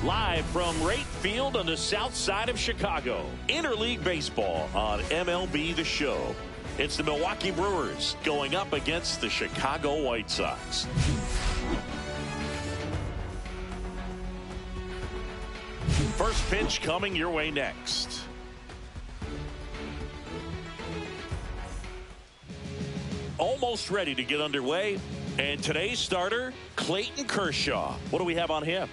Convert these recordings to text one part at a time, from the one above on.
Live from right field on the south side of Chicago. Interleague Baseball on MLB The Show. It's the Milwaukee Brewers going up against the Chicago White Sox. First pitch coming your way next. Almost ready to get underway. And today's starter, Clayton Kershaw. What do we have on him?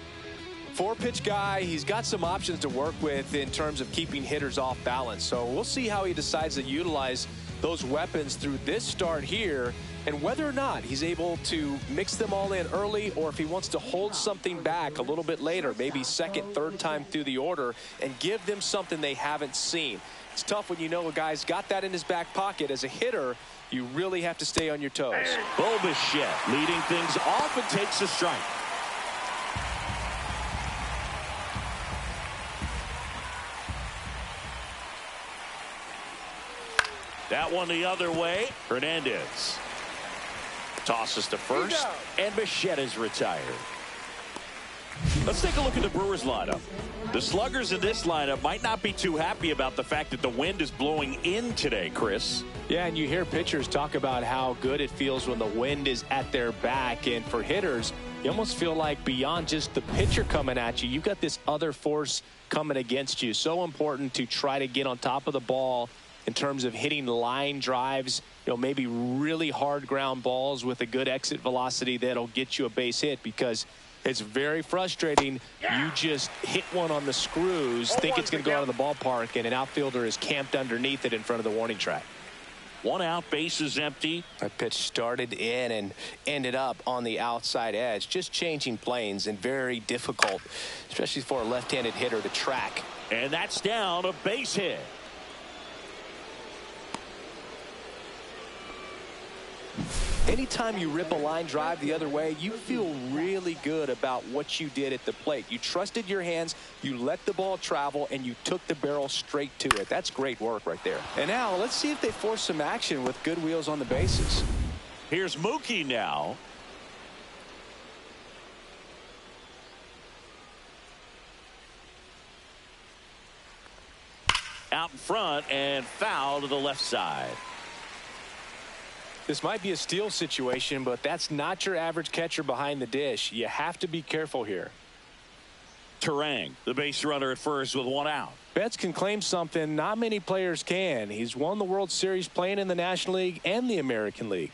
4-pitch guy. He's got some options to work with in terms of keeping hitters off balance. So we'll see how he decides to utilize those weapons through this start here, and whether or not he's able to mix them all in early, or if he wants to hold something back a little bit later, maybe second, third time through the order, and give them something they haven't seen. It's tough when you know a guy's got that in his back pocket. As a hitter, you really have to stay on your toes. Bo Bichette leading things off and takes a strike. That one the other way. Hernandez tosses to first, and Bichette is retired. Let's take a look at the Brewers lineup. The sluggers in this lineup might not be too happy about the fact that the wind is blowing in today, Chris. Yeah, and you hear pitchers talk about how good it feels when the wind is at their back, and for hitters, you almost feel like beyond just the pitcher coming at you, you've got this other force coming against you. So important to try to get on top of the ball in terms of hitting line drives, maybe really hard ground balls with a good exit velocity that'll get you a base hit, because it's very frustrating. You just hit one on the screws, think it's going to go out of the ballpark, and an outfielder is camped underneath it in front of the warning track. One out, base is empty. That pitch started in and ended up on the outside edge. Just changing planes, and very difficult, especially for a left-handed hitter to track. And that's down, a base hit. Anytime you rip a line drive the other way, you feel really good about what you did at the plate. You trusted your hands, you let the ball travel, and you took the barrel straight to it. That's great work right there. And now let's see if they force some action with good wheels on the bases. Here's Mookie now. Out in front and foul to the left side. This might be a steal situation, but that's not your average catcher behind the dish. You have to be careful here. Terang, the base runner at first with one out. Betts can claim something not many players can. He's won the World Series playing in the National League and the American League.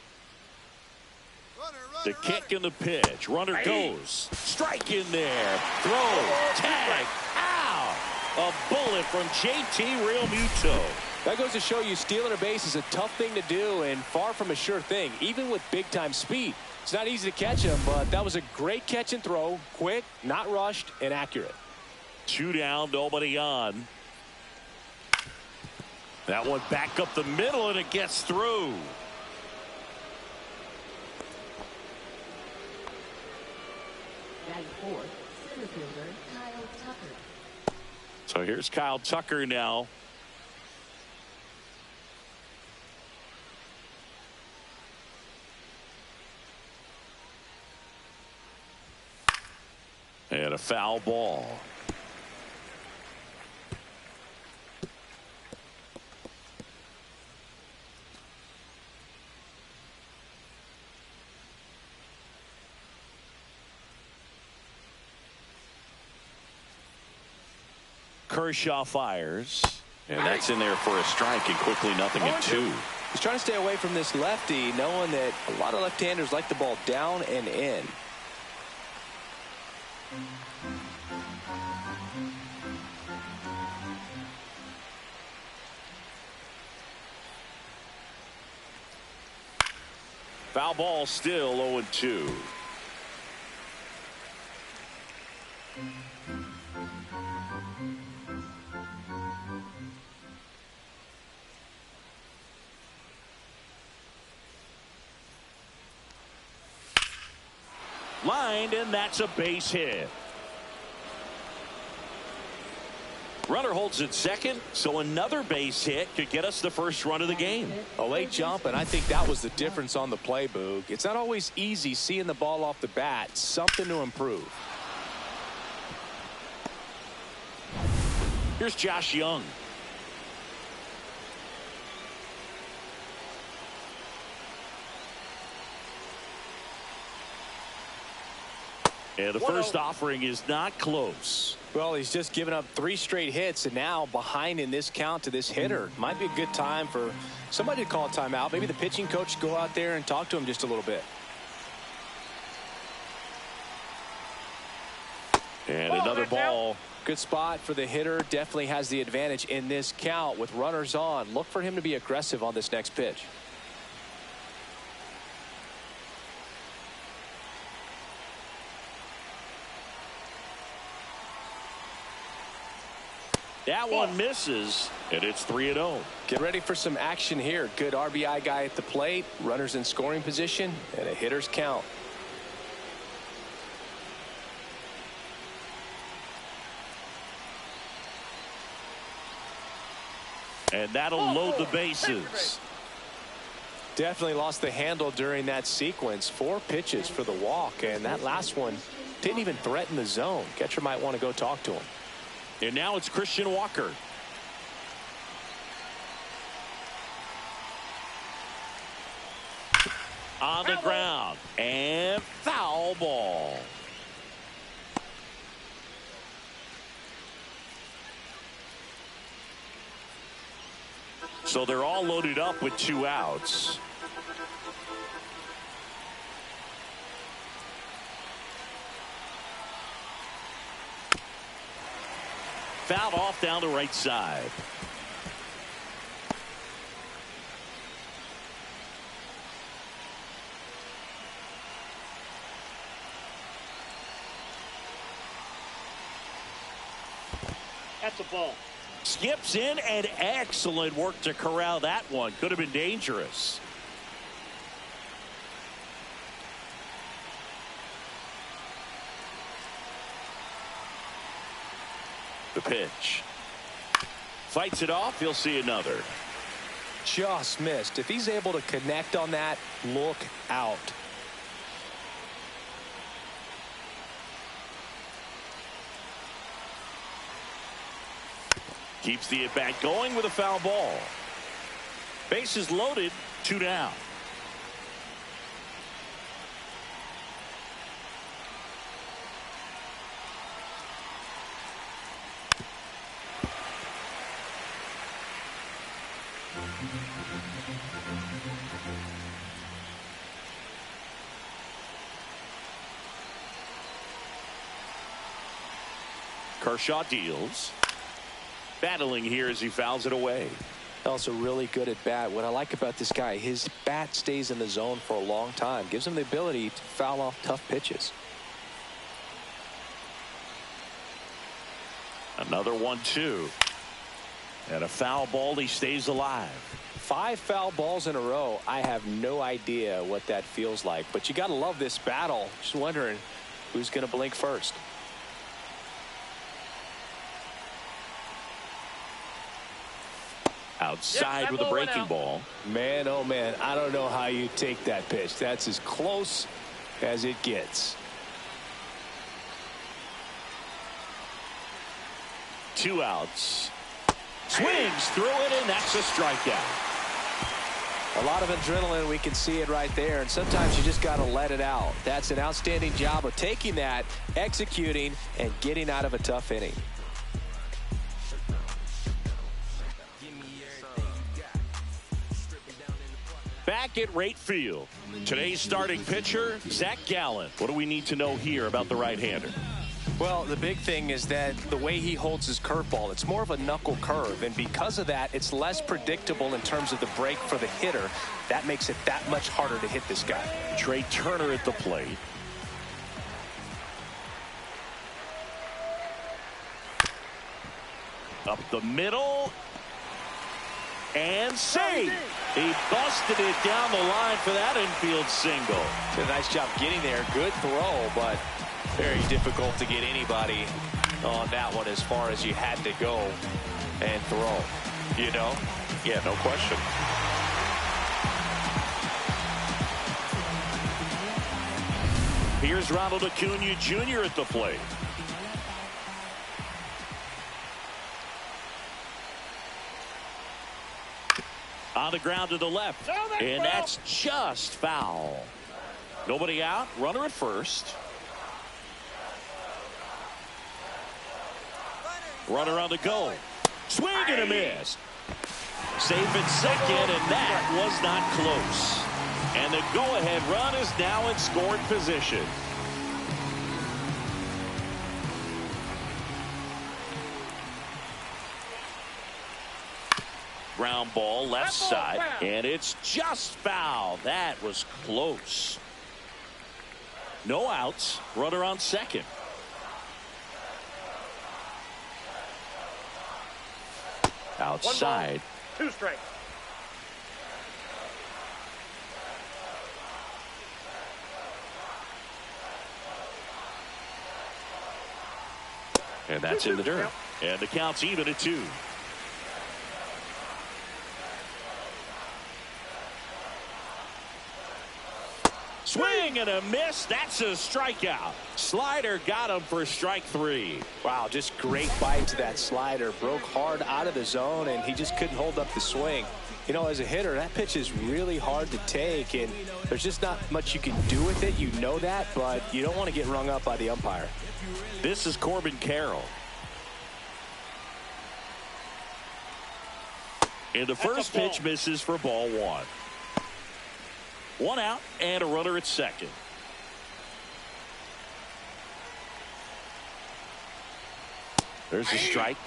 The kick and the pitch. Runner goes. Strike in there. Throw. Tag. Ow! A bullet from JT Realmuto. That goes to show you stealing a base is a tough thing to do and far from a sure thing, even with big-time speed. It's not easy to catch him, but that was a great catch and throw. Quick, not rushed, and accurate. 2 down, nobody on. That one back up the middle, and it gets through. So here's Kyle Tucker now. And a foul ball. Kershaw fires. And that's in there for a strike, and quickly 0-2. He's trying to stay away from this lefty, knowing that a lot of left-handers like the ball down and in. Foul ball, still 0-2. Lined, and that's a base hit. Runner holds at second, so another base hit could get us the first run of the game. A late jump, and I think that was the difference on the play, Boog. It's not always easy seeing the ball off the bat. Something to improve. Here's Josh Young. And the first offering is not close. Well, he's just given up 3 straight hits, and now behind in this count to this hitter. Might be a good time for somebody to call a timeout. Maybe the pitching coach go out there and talk to him just a little bit. And another ball. Good spot for the hitter. Definitely has the advantage in this count with runners on. Look for him to be aggressive on this next pitch. That one misses, and it's 3-0. Get ready for some action here. Good RBI guy at the plate, runners in scoring position, and a hitter's count. And that'll load the bases. Definitely lost the handle during that sequence. 4 pitches for the walk, and that last one didn't even threaten the zone. Catcher might want to go talk to him. And now it's Christian Walker. On the ground. And foul ball. So they're all loaded up with 2 outs. Fouled off down the right side. That's a ball. Skips in, and excellent work to corral that one. Could have been dangerous. The pitch. Fights it off. He'll see another. Just missed. If he's able to connect on that, look out. Keeps the at-bat going with a foul ball. Bases loaded, 2 down. Kershaw deals. Battling here as he fouls it away. Also really good at bat. What I like about this guy, his bat stays in the zone for a long time. Gives him the ability to foul off tough pitches. Another 1-2. And a foul ball. He stays alive. 5 foul balls in a row. I have no idea what that feels like. But you got to love this battle. Just wondering who's going to blink first. Outside with a breaking ball. Man, oh man, I don't know how you take that pitch. That's as close as it gets. 2 outs. Swings through it, and that's a strikeout. A lot of adrenaline. We can see it right there, and sometimes you just got to let it out. That's an outstanding job of taking that, executing, and getting out of a tough inning. Back at right field, today's starting pitcher, Zach Gallen. What do we need to know here about the right-hander? Well, the big thing is that the way he holds his curveball, it's more of a knuckle curve, and because of that, it's less predictable in terms of the break for the hitter. That makes it that much harder to hit this guy. Trey Turner at the plate. Up the middle. And save. He busted it down the line for that infield single. Did a nice job getting there. Good throw, but very difficult to get anybody on that one as far as you had to go and throw. You know? Yeah, no question. Here's Ronald Acuna Jr. at the plate. On the ground to the left. And that's just foul. Nobody out. Runner at first. Runner on the go. Swing and a miss. Safe at second, and that was not close. And the go-ahead run is now in scoring position. Ground ball left side, and it's just foul. That was close. No outs. Runner on second. Outside. 2 strikes. And that's in the dirt. And the count's even at 2. Swing and a miss. That's a strikeout. Slider got him for strike 3. Wow, just great bite to that slider. Broke hard out of the zone, and he just couldn't hold up the swing. You know, as a hitter, that pitch is really hard to take, and there's just not much you can do with it. You know that, but you don't want to get rung up by the umpire. This is Corbin Carroll. And the first pitch misses for ball 1. 1 out and a runner at second. There's a strike.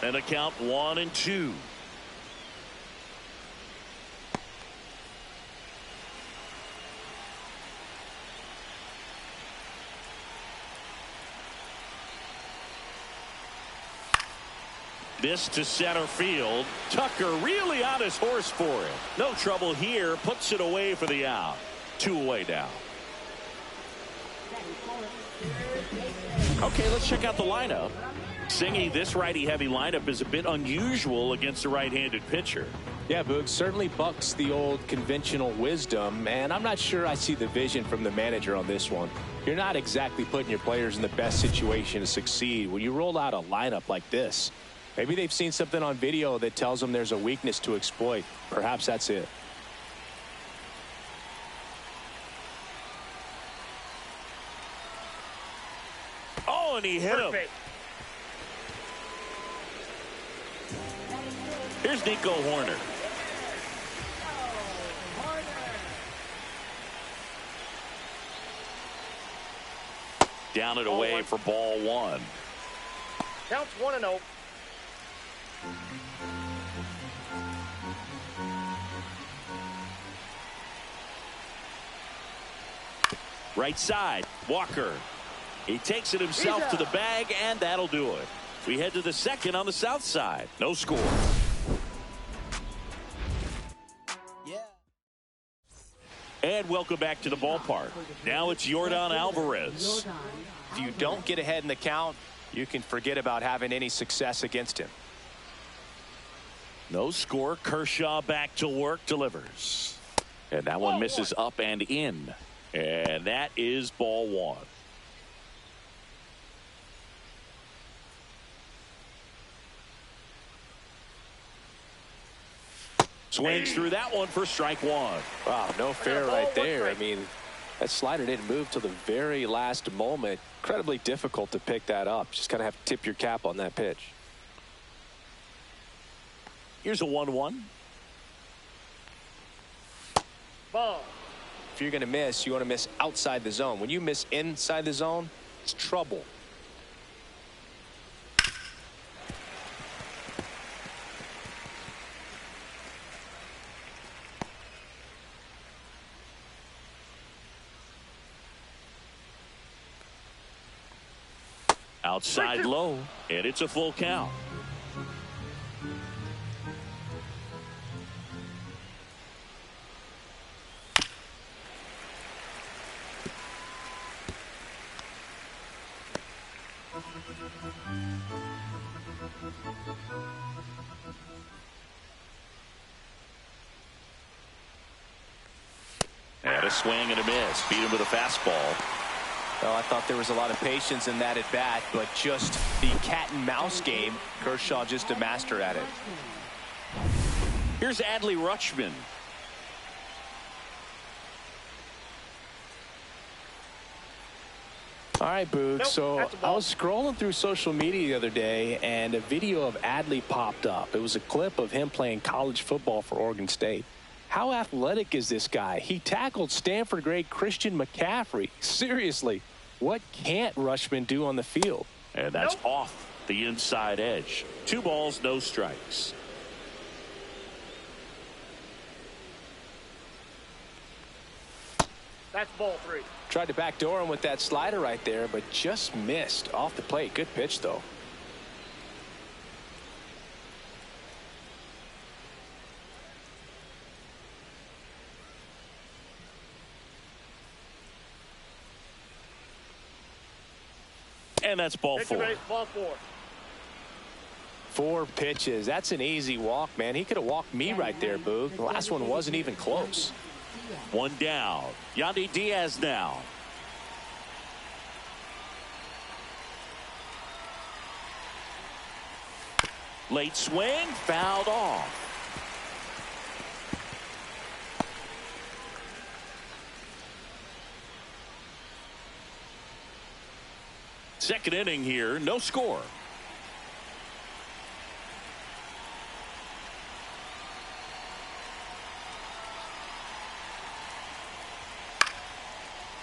And a count 1-2. This to center field. Tucker really on his horse for it. No trouble here. Puts it away for the out. 2 away now. Okay, let's check out the lineup. Singy, this righty-heavy lineup is a bit unusual against a right-handed pitcher. Yeah, Boog, certainly bucks the old conventional wisdom, and I'm not sure I see the vision from the manager on this one. You're not exactly putting your players in the best situation to succeed when you roll out a lineup like this. Maybe they've seen something on video that tells them there's a weakness to exploit. Perhaps that's it. Oh, and he hit him. Here's Nico Horner. Down and away for ball 1. Counts 1-0. Right side, Walker. He takes it himself to the bag, and that'll do it. We head to the second on the south side. No score. Yeah. And welcome back to the ballpark. Now it's Yordan Alvarez. If you don't get ahead in the count, you can forget about having any success against him. No score. Kershaw back to work, delivers. And that one misses up and in. And that is ball 1. Swings through that one for strike 1. Wow, no fair right there. I mean, that slider didn't move till the very last moment. Incredibly difficult to pick that up. Just kind of have to tip your cap on that pitch. Here's a 1-1. Ball. If you're going to miss, you want to miss outside the zone. When you miss inside the zone, it's trouble. Outside low, and it's a full count. A swing and a miss. Beat him with a fastball. Oh, I thought there was a lot of patience in that at bat, but just the cat and mouse game. Kershaw just a master at it. Here's Adley Rutschman. All right, Boog. Nope, so I was scrolling through social media the other day, and a video of Adley popped up. It was a clip of him playing college football for Oregon State. How athletic is this guy? He tackled Stanford great Christian McCaffrey. Seriously, what can't Rutschman do on the field? And that's off the inside edge. 2 balls, no strikes. That's ball 3. Tried to backdoor him with that slider right there, but just missed off the plate. Good pitch, though. And that's ball 4. Ball 4. 4 pitches. That's an easy walk, man. He could have walked me right there, Boog. The last one wasn't even close. 1 down. Yandy Diaz now. Late swing, fouled off. Second inning here, no score.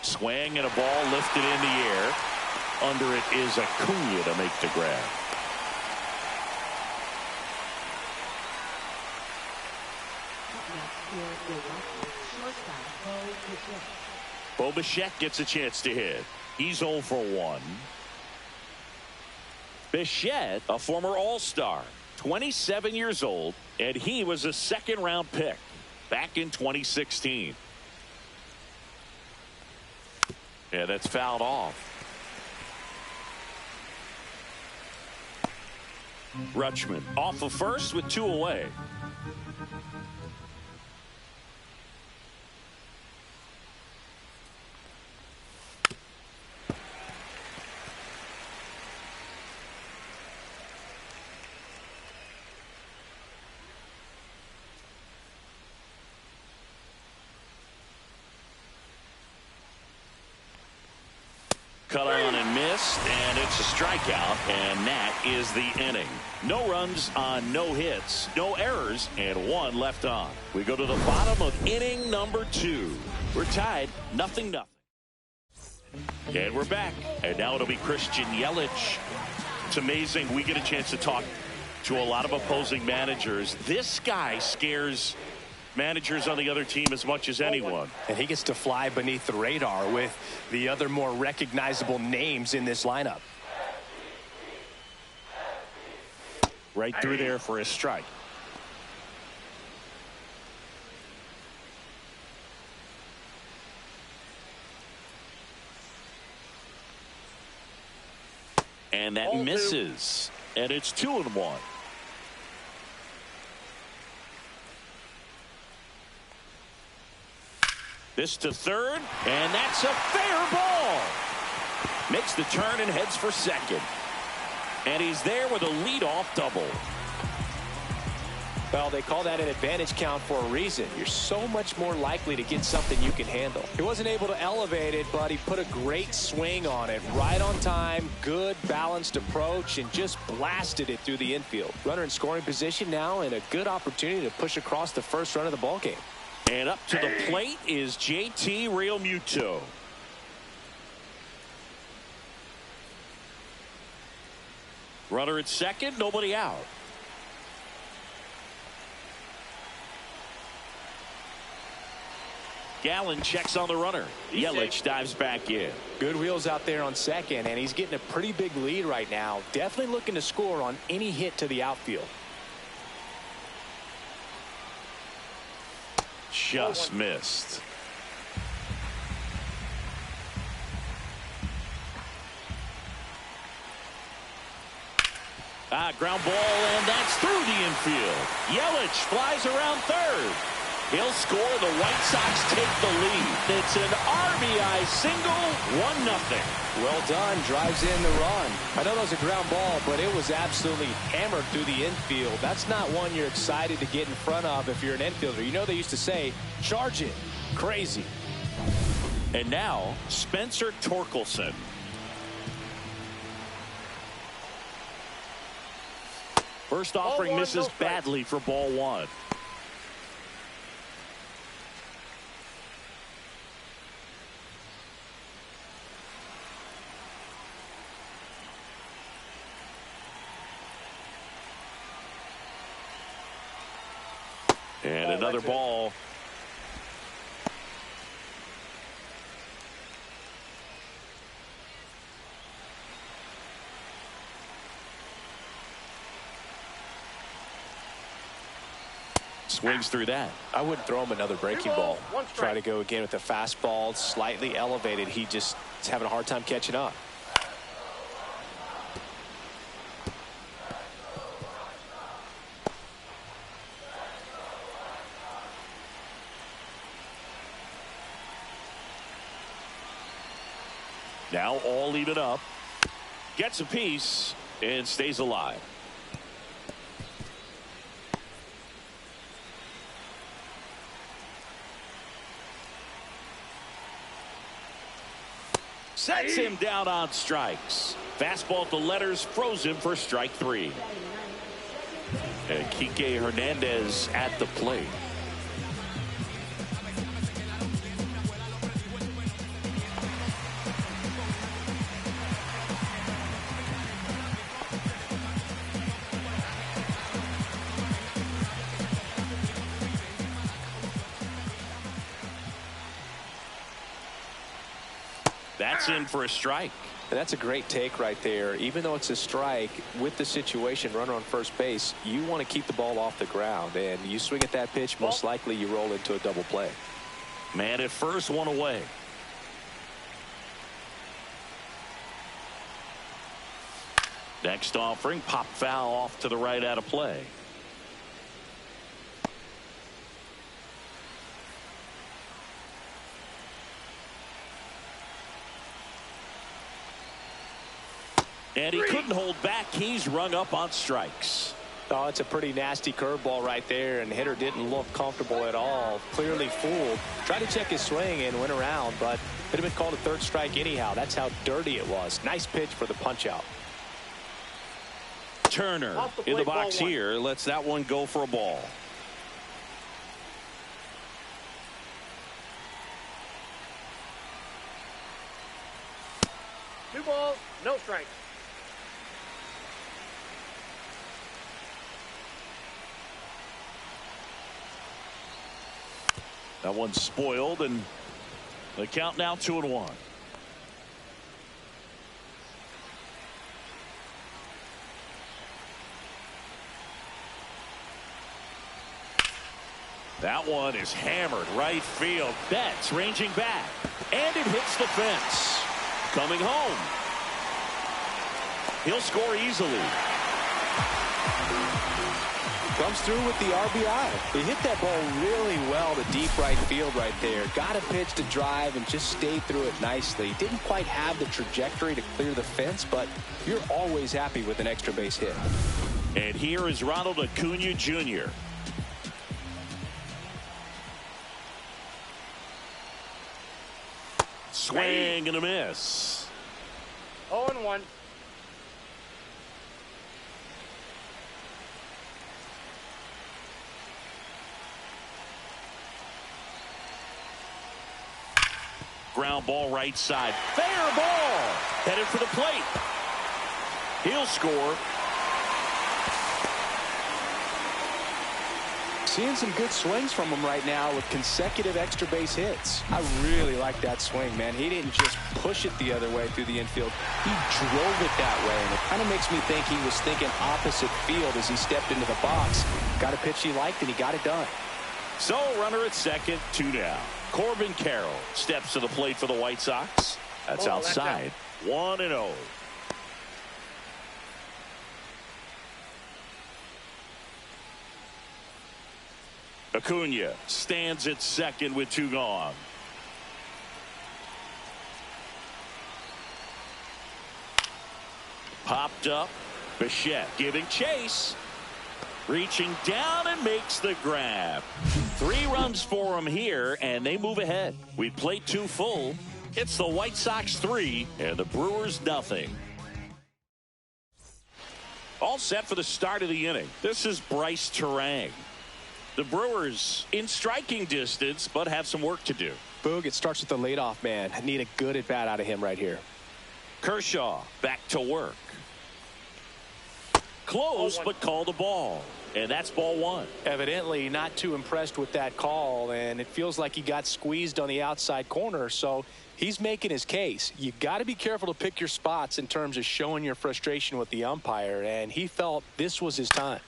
Swing and a ball lifted in the air. Under it is Acuna to make the grab. Bo Bichette gets a chance to hit. He's 0 for 1. Bichette, a former All-Star, 27 years old, and he was a second-round pick back in 2016. Yeah, that's fouled off. Rutschman off of first with 2 away. Cut on and missed, and it's a strikeout, and that is the inning. No runs on no hits, no errors, and 1 left on. We go to the bottom of inning number 2. We're tied 0-0. And we're back, and now it'll be Christian Yelich. It's amazing we get a chance to talk to a lot of opposing managers. This guy scares managers on the other team as much as anyone. And he gets to fly beneath the radar with the other more recognizable names in this lineup. Right through there for a strike. And that misses. And it's 2-1. This to third, and that's a fair ball. Makes the turn and heads for second. And he's there with a leadoff double. Well, they call that an advantage count for a reason. You're so much more likely to get something you can handle. He wasn't able to elevate it, but he put a great swing on it. Right on time, good balanced approach, and just blasted it through the infield. Runner in scoring position now, and a good opportunity to push across the first run of the ballgame. And up to the plate is JT Realmuto. Runner at second, nobody out. Gallen checks on the runner. Yelich dives back in. Good wheels out there on second, and he's getting a pretty big lead right now. Definitely looking to score on any hit to the outfield. Just missed. Ground ball, and that's through the infield. Yelich flies around third. He'll score. The White Sox take the lead. It's an RBI single, 1-0. Well done. Drives in the run. I know that was a ground ball, but it was absolutely hammered through the infield. That's not one you're excited to get in front of if you're an infielder. You know they used to say, charge it. Crazy. And now, Spencer Torkelson. First offering misses badly for ball one. And another ball. Swings through that. I wouldn't throw him another breaking ball. Try to go again with the fastball, slightly elevated. He just is having a hard time catching up. Now all even up. Gets a piece and stays alive. Sets him down on strikes. Fastball at the letters froze him for strike three. And Kike Hernandez at the plate. That's in for a strike. And that's a great take right there. Even though it's a strike, with the situation, runner on first base, you want to keep the ball off the ground. And you swing at that pitch, most likely you roll into a double play. Man at first, one away. Next offering, pop foul off to the right out of play. And he couldn't hold back. He's rung up on strikes. Oh, it's a pretty nasty curveball right there, and the hitter didn't look comfortable at all. Clearly fooled. Tried to check his swing and went around, but it had been called a third strike anyhow. That's how dirty it was. Nice pitch for the punch out. Turner in the box here lets that one go for a ball. Two balls, no strikes. That one's spoiled, and the count now 2-1. That one is hammered right field. Betts ranging back, and it hits the fence. Coming home. He'll score easily. Comes through with the RBI. He hit that ball really well to deep right field right there. Got a pitch to drive and just stayed through it nicely. Didn't quite have the trajectory to clear the fence, but you're always happy with an extra base hit. And here is Ronald Acuna Jr. Swing and a miss. 0-1. Ground ball right side. Fair ball. Headed for the plate. He'll score. Seeing some good swings from him right now with consecutive extra base hits. I really like that swing, man. He didn't just push it the other way through the infield. He drove it that way, and it kind of makes me think he was thinking opposite field as he stepped into the box. Got a pitch he liked, and he got it done. So, runner at second, 2 down. Corbin Carroll steps to the plate for the White Sox. That's outside. 1-0. Acuna stands at second with 2 gone. Popped up. Bichette giving chase. Reaching down and makes the grab. 3 runs for him here, and they move ahead. We played 2 full. It's the White Sox 3 and the Brewers nothing. All set for the start of the inning. This is Bryce Terang. The Brewers in striking distance, but have some work to do. Boog, it starts with the leadoff man. I need a good at bat out of him right here. Kershaw back to work. Close, but called a ball. And that's ball 1. Evidently not too impressed with that call, and it feels like he got squeezed on the outside corner, so he's making his case. You got to be careful to pick your spots in terms of showing your frustration with the umpire, and he felt this was his time.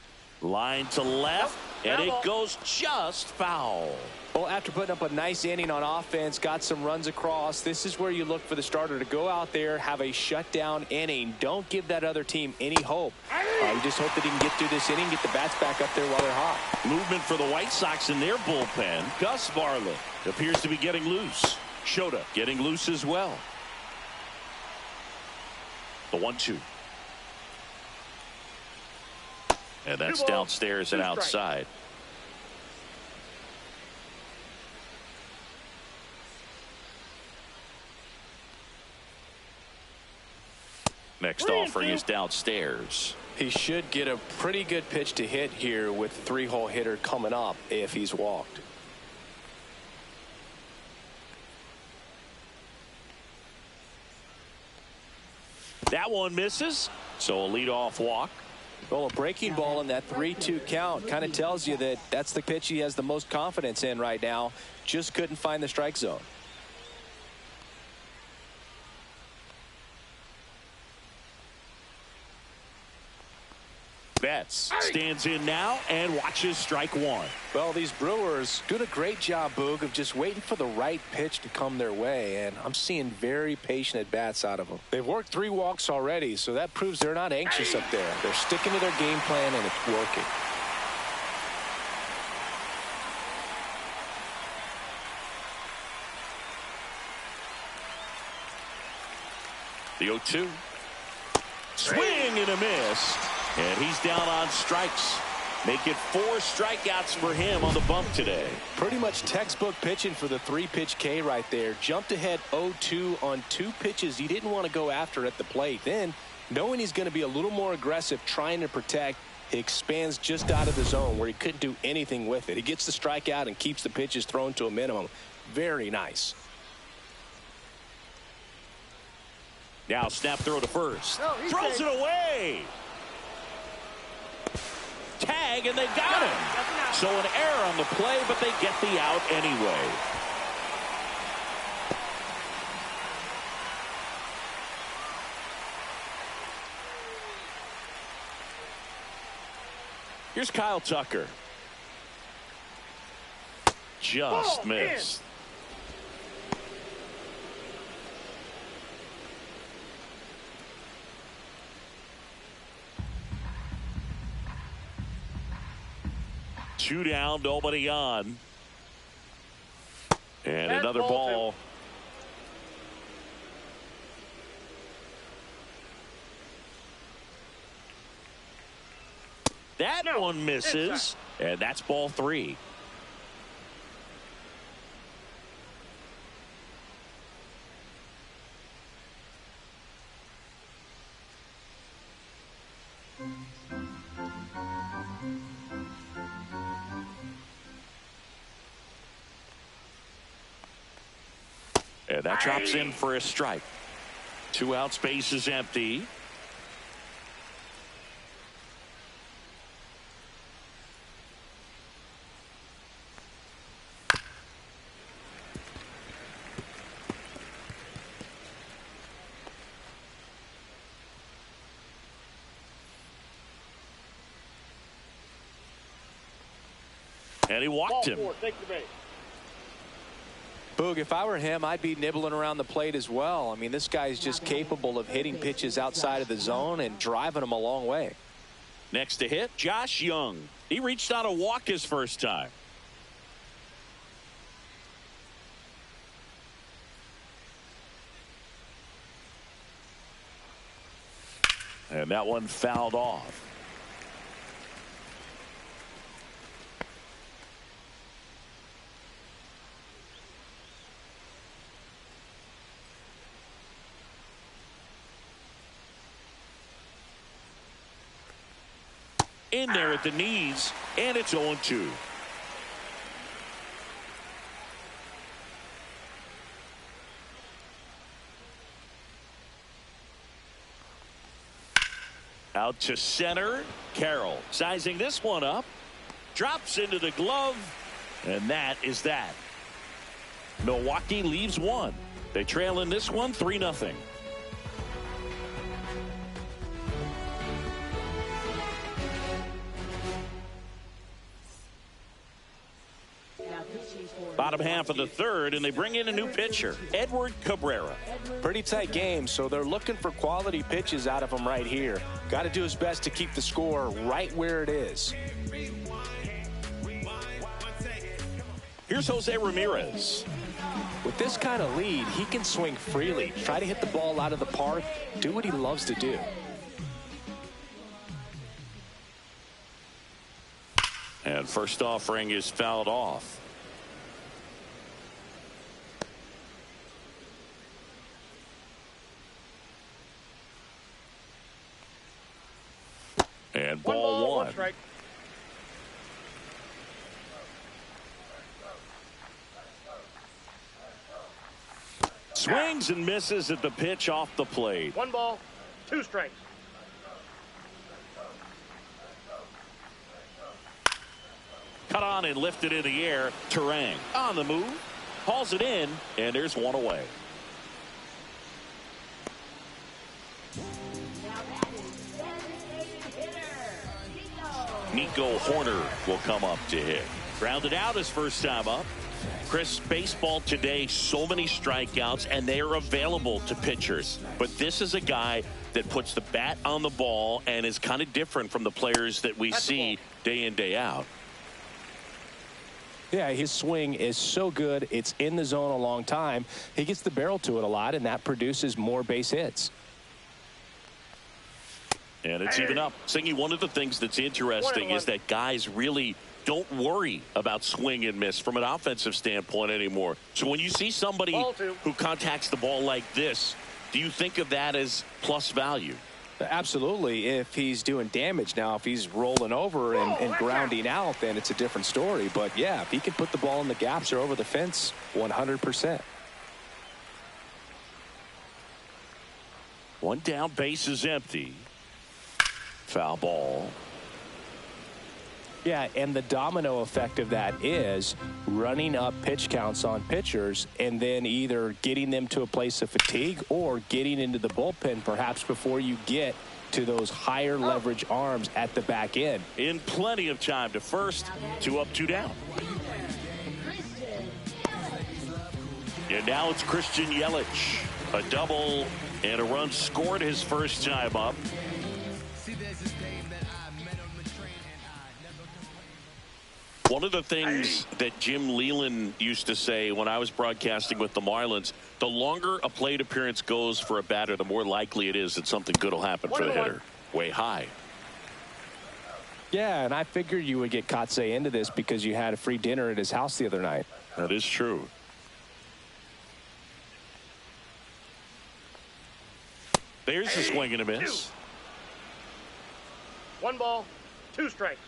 Line to left, and it goes just foul. Well, after putting up a nice inning on offense, got some runs across, this is where you look for the starter to go out there, have a shutdown inning. Don't give that other team any hope. You just hope that he can get through this inning, get the bats back up there while they're hot. Movement for the White Sox in their bullpen. Gus Varland appears to be getting loose. Shota getting loose as well. The 1-2. And that's downstairs and outside. Next offering is downstairs. He should get a pretty good pitch to hit here with 3-hole hitter coming up if he's walked. That one misses, so a leadoff walk. Well, a breaking ball in that 3-2 count kind of tells you that that's the pitch he has the most confidence in right now. Just couldn't find the strike zone. Betts stands in now and watches strike 1. Well, these Brewers doing a great job, Boog, of just waiting for the right pitch to come their way, and I'm seeing very patient at-bats out of them. They've worked 3 walks already, so that proves they're not anxious up there. They're sticking to their game plan, and it's working. The 0-2. Swing and a miss. And he's down on strikes. Make it 4 strikeouts for him on the bump today. Pretty much textbook pitching for the 3-pitch K right there. Jumped ahead 0-2 on 2 pitches he didn't want to go after at the plate. Then, knowing he's going to be a little more aggressive trying to protect, he expands just out of the zone where he couldn't do anything with it. He gets the strikeout and keeps the pitches thrown to a minimum. Very nice. Now snap throw to first. Throws it away. Tag, and they got him. So an error on the play, but they get the out anyway. Here's Kyle Tucker. Just missed. Two down, nobody on. And another ball. That one misses. And that's ball 3. And that drops in for a strike. 2 out, space is empty. And he walked him. Boog, if I were him, I'd be nibbling around the plate as well. I mean, this guy's just capable of hitting pitches outside of the zone and driving them a long way. Next to hit, Josh Young. He reached out a walk his first time. And that one fouled off. In there at the knees, and it's 0-2. Out to center. Carroll sizing this one up. Drops into the glove. And that is that. Milwaukee leaves one. They trail in this one 3-0. Bottom half of the third, and they bring in a new pitcher, Edward Cabrera. Pretty tight game, so they're looking for quality pitches out of him right here. Got to do his best to keep the score right where it is. Here's Jose Ramirez. With this kind of lead, he can swing freely, try to hit the ball out of the park, do what he loves to do. And first offering is fouled off. And ball one. Strike. Swings and misses at the pitch off the plate. 1 ball, 2 strikes. Cut on and lifted in the air. Terang on the move. Hauls it in, and there's one away. Nico Horner will come up to hit. Grounded out his first time up. Chris, baseball today, so many strikeouts, and they are available to pitchers. But this is a guy that puts the bat on the ball and is kind of different from the players that we see day in, day out. Yeah, his swing is so good. It's in the zone a long time. He gets the barrel to it a lot, and that produces more base hits. And it's even up. Singy, one of the things that's interesting is that guys really don't worry about swing and miss from an offensive standpoint anymore. So when you see somebody who contacts the ball like this, do you think of that as plus value? Absolutely, if he's doing damage. Now, if he's rolling over and grounding out, then it's a different story. But, yeah, if he can put the ball in the gaps or over the fence, 100%. One down, base is empty. Foul ball. Yeah, and the domino effect of that is running up pitch counts on pitchers and then either getting them to a place of fatigue or getting into the bullpen perhaps before you get to those higher leverage arms at the back end. In plenty of time to first, 2 up, 2 down. And now it's Christian Yelich. A double and a run scored his first time up. One of the things that Jim Leland used to say when I was broadcasting with the Marlins, the longer a plate appearance goes for a batter, the more likely it is that something good will happen for the hitter. Way high. Yeah, and I figured you would get Kotsay into this because you had a free dinner at his house the other night. That is true. There's the swing and a miss. 1 ball, 2 strikes.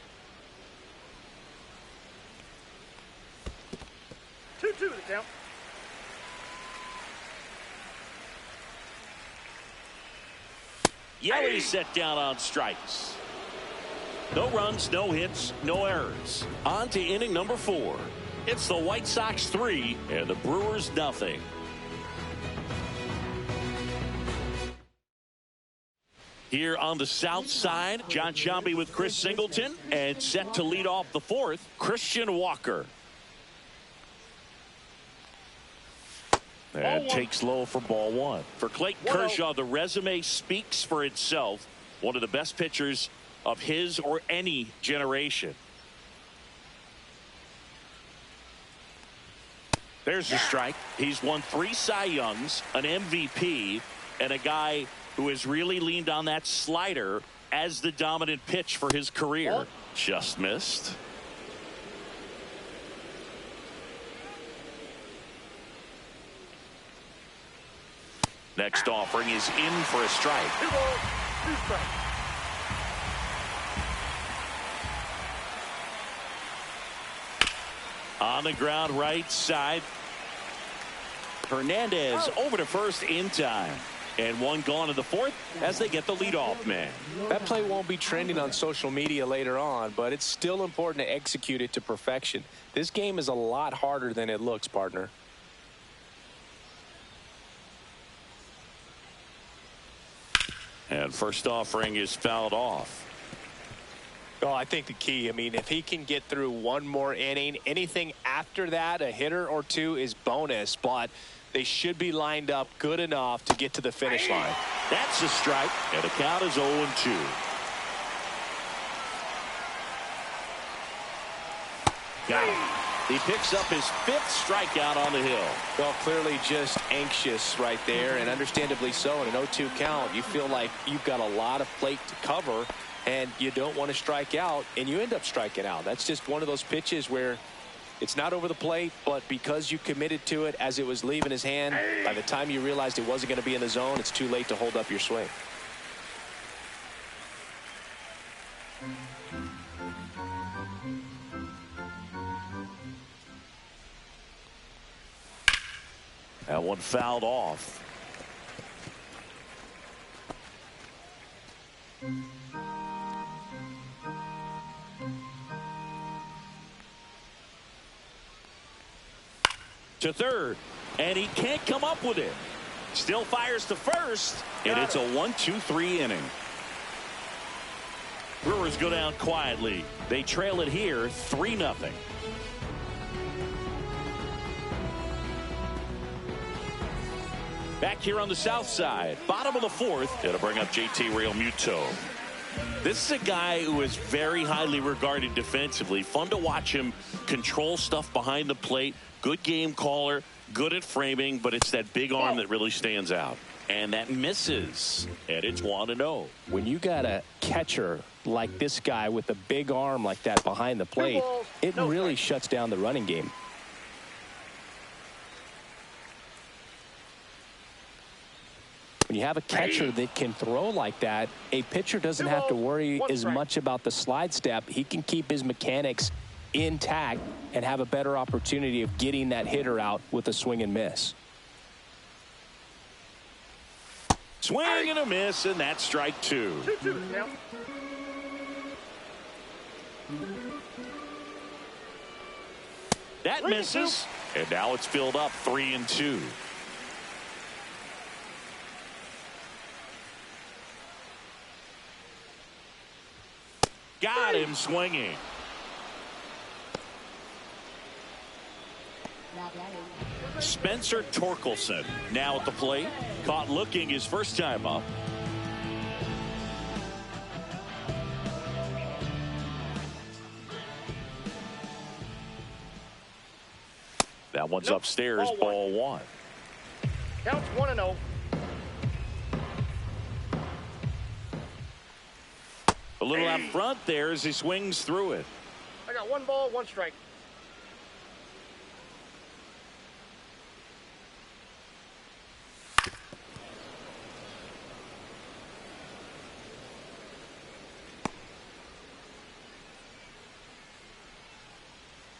2-2 the count. Yelich set down on strikes. No runs, no hits, no errors. On to inning number 4. It's the White Sox 3 and the Brewers nothing. Here on the south side, John Sciambi with Chris Singleton, and set to lead off the 4th, Christian Walker. And takes low for ball 1. For Clayton Kershaw, the resume speaks for itself. One of the best pitchers of his or any generation. There's the strike. He's won 3 Cy Youngs, an MVP, and a guy who has really leaned on that slider as the dominant pitch for his career. Just missed. Next offering is in for a strike. 2 balls, 2 strikes. On the ground right side. Hernandez over to first in time. And one gone in the fourth as they get the leadoff man. That play won't be trending on social media later on, but it's still important to execute it to perfection. This game is a lot harder than it looks, partner. And first offering is fouled off. Oh, I think the key, I mean, if he can get through one more inning, anything after that, a hitter or two is bonus, but they should be lined up good enough to get to the finish line. That's a strike, and the count is 0-2. Got him. He picks up his 5th strikeout on the hill. Well, clearly just anxious right there, and understandably so. In an 0-2 count, you feel like you've got a lot of plate to cover, and you don't want to strike out, and you end up striking out. That's just one of those pitches where it's not over the plate, but because you committed to it as it was leaving his hand, by the time you realized it wasn't going to be in the zone, it's too late to hold up your swing. That one fouled off. To third, and he can't come up with it. Still fires to first, and it's a 1-2-3 inning. Brewers go down quietly. They trail it here 3-0. Back here on the south side, bottom of the fourth, it'll bring up JT Realmuto. This is a guy who is very highly regarded defensively. Fun to watch him control stuff behind the plate. Good game caller, good at framing, but it's that big arm that really stands out. And that misses, and it's 1-0. When you got a catcher like this guy with a big arm like that behind the plate, it really shuts down the running game. When you have a catcher that can throw like that, a pitcher doesn't have to worry as much about the slide step. He can keep his mechanics intact and have a better opportunity of getting that hitter out with a swing and miss. Swing and a miss, and that's strike 2. 2-2 now. That misses, and now it's filled up 3-2. Got him swinging. Spencer Torkelson now at the plate. Caught looking his first time up. That one's upstairs, ball 1. Counts 1-0. A little out front there as he swings through it. I got 1 ball, 1 strike.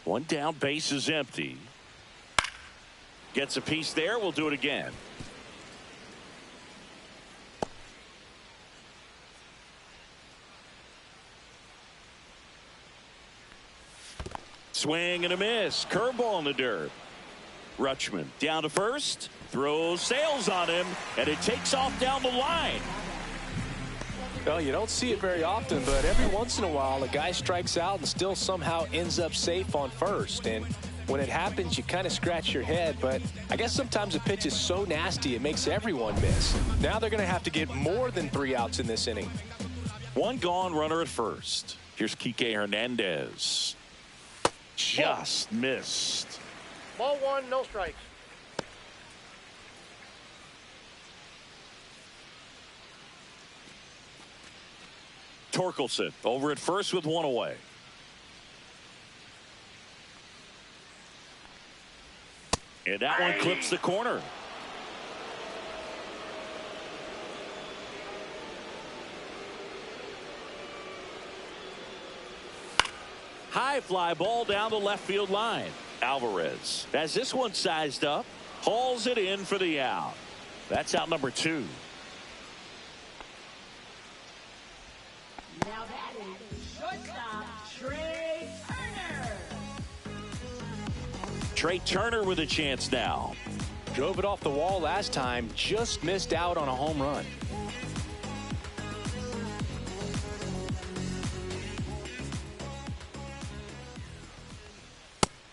One down, base is empty. Gets a piece there. We'll do it again. Swing and a miss. Curveball in the dirt. Rutschman down to first. Throws sails on him, and it takes off down the line. Well, you don't see it very often, but every once in a while a guy strikes out and still somehow ends up safe on first. And when it happens, you kind of scratch your head, but I guess sometimes a pitch is so nasty it makes everyone miss. Now they're going to have to get more than 3 outs in this inning. One gone, runner at first. Here's Kike Hernandez. Just missed. Ball 1, no strikes. Torkelson over at first with one away. And that one clips the corner. High fly ball down the left field line. Alvarez has this one sized up. Hauls it in for the out. That's out number 2. Now that is shortstop Trey Turner. Trey Turner with a chance now. Drove it off the wall last time. Just missed out on a home run.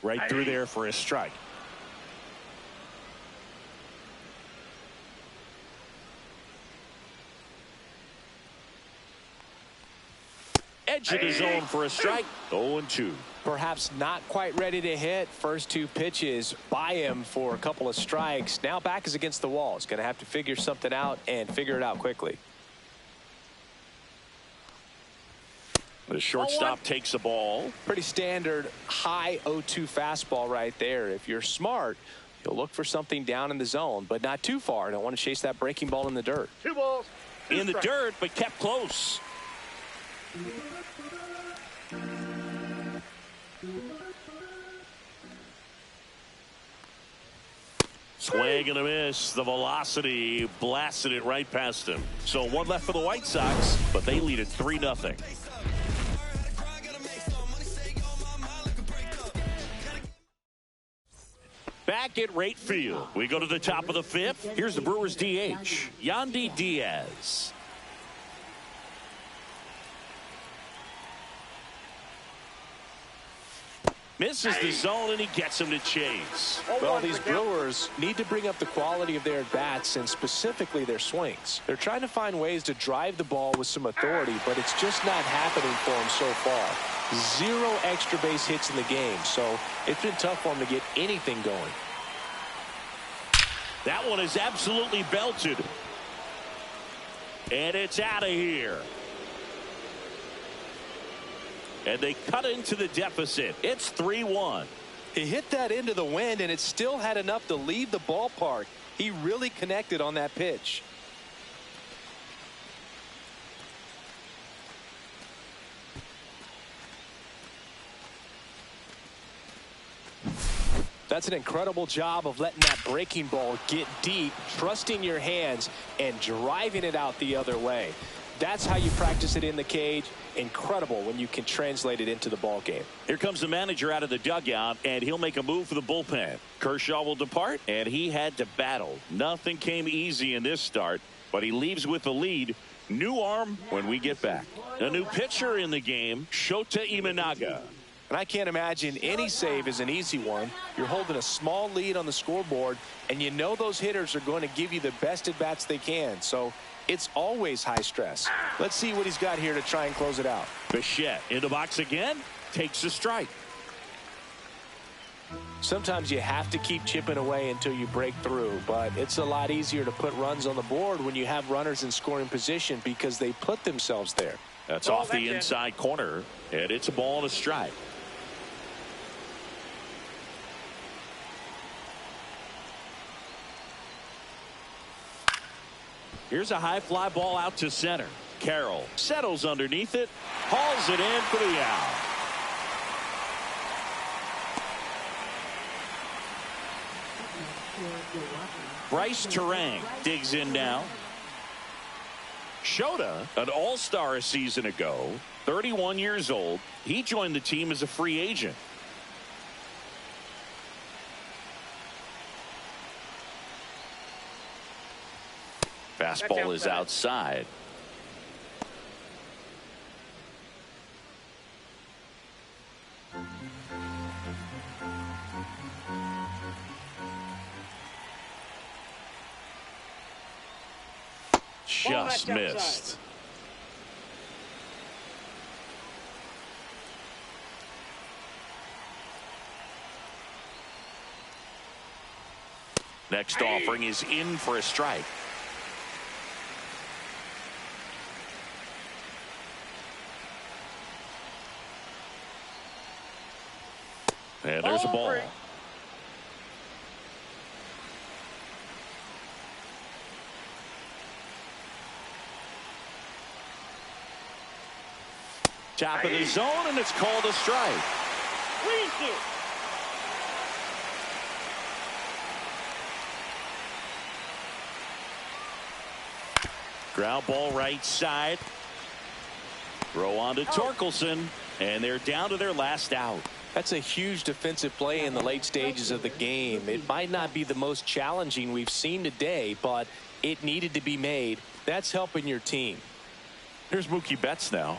Right through there for a strike. Edge of the zone for a strike. 0-2. Perhaps not quite ready to hit. First 2 pitches by him for a couple of strikes. Now back is against the wall. He's going to have to figure something out and figure it out quickly. The shortstop takes the ball. Pretty standard high 0-2 fastball right there. If you're smart, you'll look for something down in the zone, but not too far. Don't want to chase that breaking ball in the dirt. 2 balls. 2 In the strikes. dirt, but kept close. Swing and a miss. The velocity blasted it right past him. So one left for the White Sox, but they lead it 3-0. Back at right field. We go to the top of the 5th. Here's the Brewers DH, Yandy Diaz. Misses the zone, and he gets him to chase. Well, these Brewers need to bring up the quality of their at-bats and specifically their swings. They're trying to find ways to drive the ball with some authority, but it's just not happening for them so far. 0 extra base hits in the game, so it's been tough for them to get anything going. That one is absolutely belted. And it's out of here. And they cut into the deficit. It's 3-1. He hit that into the wind, and it still had enough to leave the ballpark. He really connected on that pitch. That's an incredible job of letting that breaking ball get deep, trusting your hands, and driving it out the other way. That's how you practice it in the cage. Incredible when you can translate it into the ball game. Here comes the manager out of the dugout, and he'll make a move for the bullpen. Kershaw will depart, and he had to battle. Nothing came easy in this start, but he leaves with the lead. New arm when we get back. A new pitcher in the game, Shota Imanaga. And I can't imagine any save is an easy one. You're holding a small lead on the scoreboard, and you know those hitters are going to give you the best at-bats they can. So it's always high stress. Let's see what he's got here to try and close it out. Bichette in the box again, takes a strike. Sometimes you have to keep chipping away until you break through, but it's a lot easier to put runs on the board when you have runners in scoring position because they put themselves there. That's off the inside corner, and it's a ball and a strike. Here's a high fly ball out to center. Carroll settles underneath it, hauls it in for the out. Bryce Terang digs in now. Shota, an all-star a season ago, 31 years old. He joined the team as a free agent. Fastball is outside. Just missed. Next offering is in for a strike. And there's a ball. 3. Top of the zone, and it's called a strike. Ground ball right side. Throw on to Torkelson, and they're down to their last out. That's a huge defensive play in the late stages of the game. It might not be the most challenging we've seen today, but it needed to be made. That's helping your team. Here's Mookie Betts now.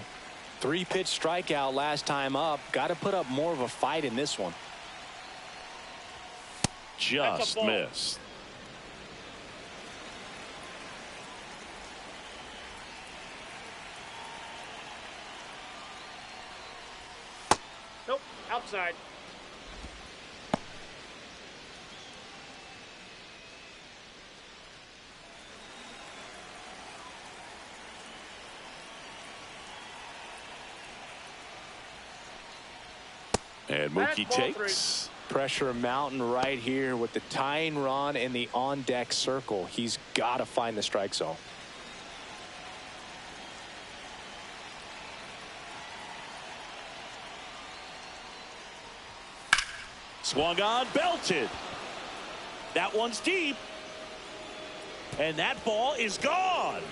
3-pitch strikeout last time up. Got to put up more of a fight in this one. Just missed. Nope, outside. And Mookie takes. Pressure mountain right here with the tying run in the on-deck circle. He's got to find the strike zone. Swung on, belted. That one's deep. And that ball is gone.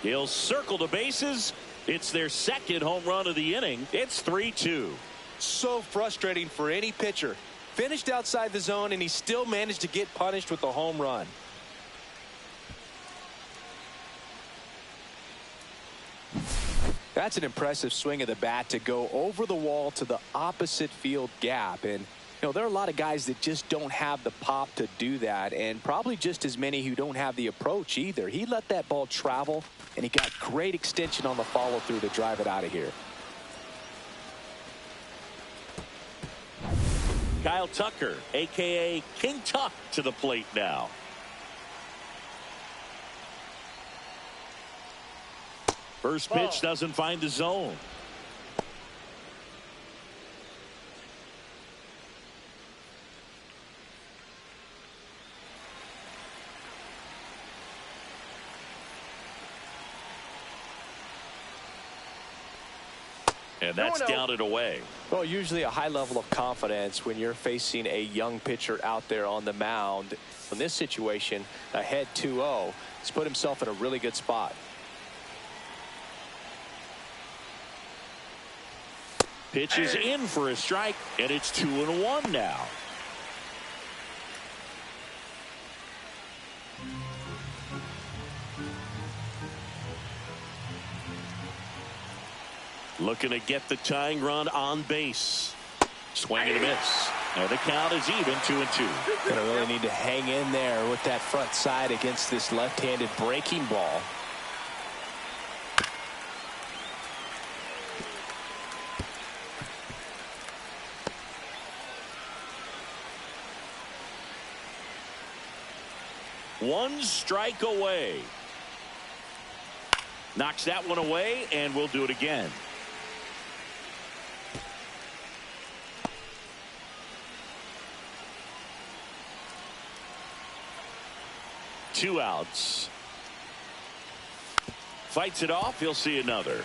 He'll circle the bases. It's their second home run of the inning. It's 3-2. So frustrating for any pitcher. Finished outside the zone, and he still managed to get punished with a home run. That's an impressive swing of the bat to go over the wall to the opposite field gap. And, you know, there are a lot of guys that just don't have the pop to do that, and probably just as many who don't have the approach either. He let that ball travel, and he got great extension on the follow-through to drive it out of here. Kyle Tucker, a.k.a. King Tuck, to the plate now. First pitch doesn't find the zone. And that's down and away. Well, usually a high level of confidence when you're facing a young pitcher out there on the mound. In this situation, ahead 2-0, he's put himself in a really good spot. Pitch is in for a strike, and it's 2-1 now. Looking to get the tying run on base. Swing and a miss. And the count is even, 2-2. Gonna really need to hang in there with that front side against this left-handed breaking ball. One strike away. Knocks that one away, and we'll do it again. Two outs. Fights it off. He'll see another.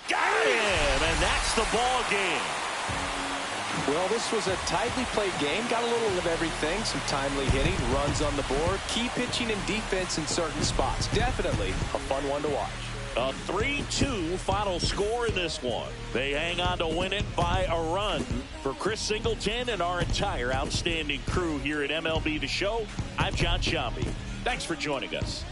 Got him, and that's the ball game. Well, this was a tightly played game. Got a little of everything. Some timely hitting, runs on the board, key pitching and defense in certain spots. Definitely a fun one to watch. A 3-2 final score in this one. They hang on to win it by a run. For Chris Singleton and our entire outstanding crew here at MLB The Show, I'm John Shambi. Thanks for joining us.